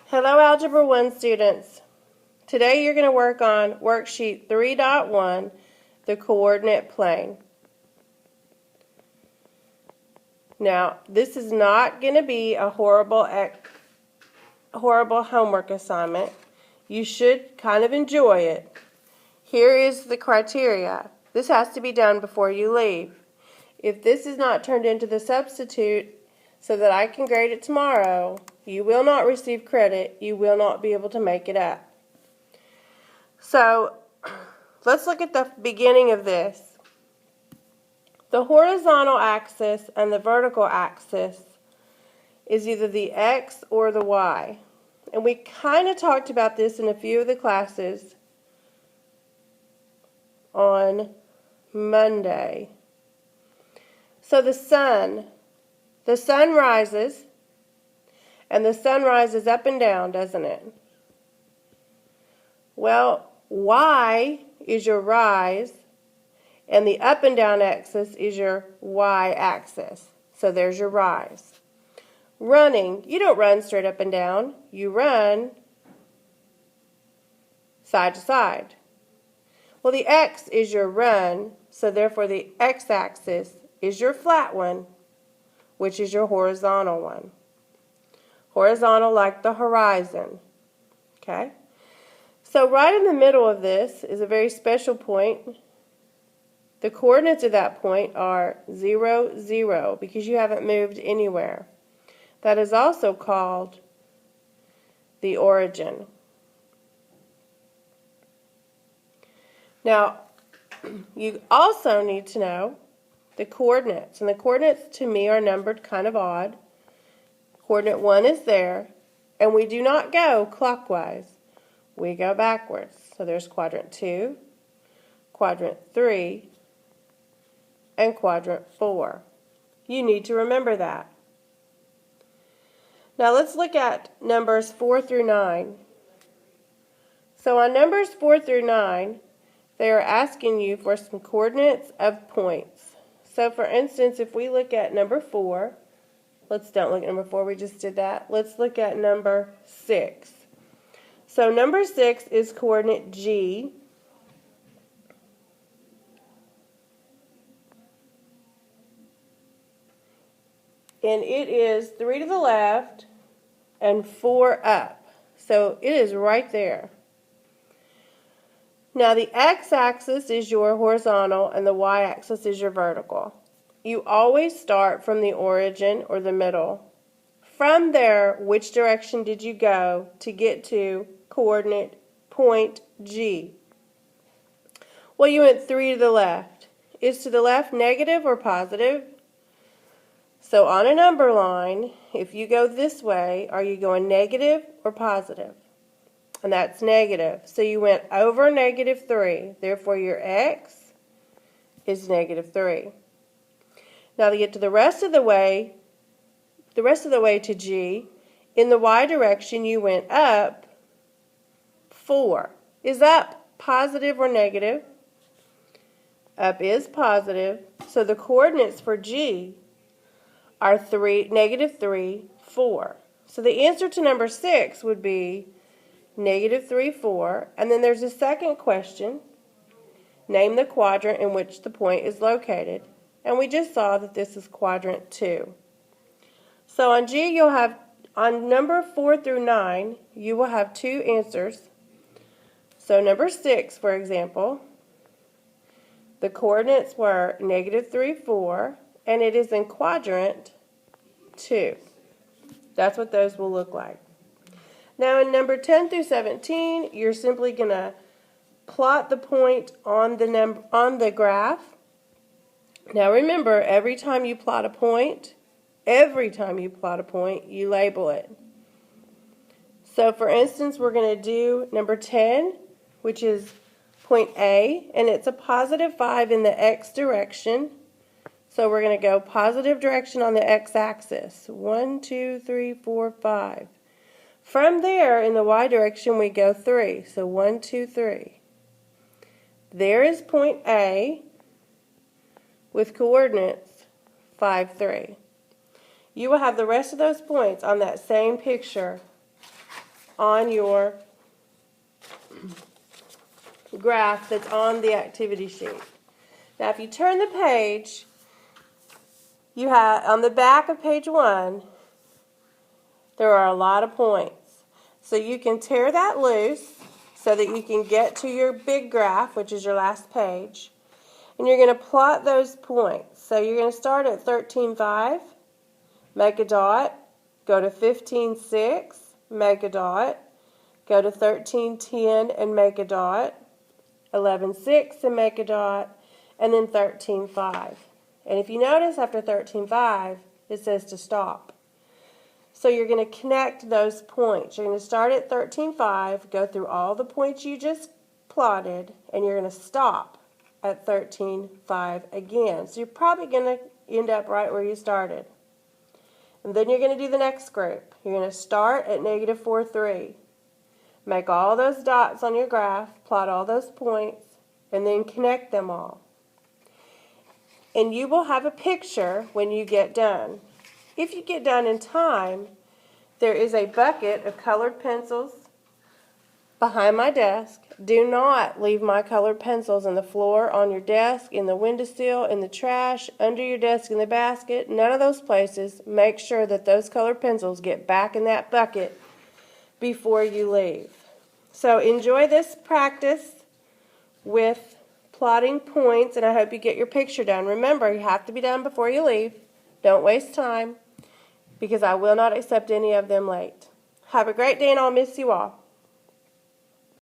Hello Algebra 1 students. Today you're going to work on worksheet 3.1, the coordinate plane. Now, this is not going to be a horrible homework assignment. You should kind of enjoy it. Here is the criteria. This has to be done before you leave. If this is not turned into the substitute so that I can grade it tomorrow, you will not receive credit. You will not be able to make it up. So, let's look at the beginning of this. The horizontal axis and the vertical axis is either the X or the Y. And we kind of talked about this in a few of the classes on Monday. So the sun rises, and the sun rises up and down, doesn't it? Well, Y is your rise, and the up and down axis is your Y axis. So there's your rise. Running, you don't run straight up and down. You run side to side. Well, the X is your run, so therefore the X axis is your flat one, which is your horizontal one. Horizontal like the horizon. Okay? So right in the middle of this is a very special point. The coordinates of that point are 0, 0, because you haven't moved anywhere. That is also called the origin. Now, you also need to know the coordinates. And the coordinates to me are numbered kind of odd. Coordinate 1 is there, and we do not go clockwise. We go backwards. So there's quadrant 2, quadrant 3, and quadrant 4. You need to remember that. Now let's look at numbers 4 through 9. So on numbers 4 through 9, they are asking you for some coordinates of points. So for instance, if we look at number 4, don't look at number 4, we just did that. Let's look at number 6. So number 6 is coordinate G. And it is 3 to the left and 4 up. So it is right there. Now the x-axis is your horizontal and the y-axis is your vertical. You always start from the origin or the middle. From there, which direction did you go to get to coordinate point G? Well, you went 3 to the left. Is to the left negative or positive? So on a number line, if you go this way, are you going negative or positive? And that's negative. So you went over negative 3. Therefore, your x is negative 3. Now to get to the rest of the way to G, in the y direction, you went up 4. Is up positive or negative? Up is positive. So the coordinates for G are negative 3, 4. So the answer to number 6 would be negative 3, 4. And then there's a second question. Name the quadrant in which the point is located. And we just saw that this is quadrant 2. So on G, you'll have, on number 4 through 9, you will have 2 answers. So number 6, for example, the coordinates were negative 3, 4, and it is in quadrant 2. That's what those will look like. Now in number 10 through 17, you're simply going to plot the point on the graph. Now remember, every time you plot a point, you label it. So for instance, we're going to do number 10, which is point A, and it's a positive 5 in the x direction. So we're going to go positive direction on the x-axis. 1, 2, 3, 4, 5. From there, in the y direction, we go 3. So 1, 2, 3. There is point A with coordinates 5, 3. You will have the rest of those points on that same picture on your graph that's on the activity sheet. Now if you turn the page, you have on the back of page 1, there are a lot of points. So you can tear that loose so that you can get to your big graph, which is your last page. And you're going to plot those points. So you're going to start at 13.5, make a dot, go to 15.6, make a dot, go to 13.10 and make a dot, 11.6 and make a dot, and then 13.5. And if you notice after 13.5, it says to stop. So you're going to connect those points. You're going to start at 13.5, go through all the points you just plotted, and you're going to stop at 13.5 again. So you're probably going to end up right where you started. And then you're going to do the next group. You're going to start at negative 4.3. Make all those dots on your graph, plot all those points, and then connect them all. And you will have a picture when you get done. If you get done in time, there is a bucket of colored pencils behind my desk. Do not leave my colored pencils on the floor, on your desk, in the windowsill, in the trash, under your desk in the basket, none of those places. Make sure that those colored pencils get back in that bucket before you leave. So enjoy this practice with plotting points, and I hope you get your picture done. Remember, you have to be done before you leave. Don't waste time, because I will not accept any of them late. Have a great day, and I'll miss you all.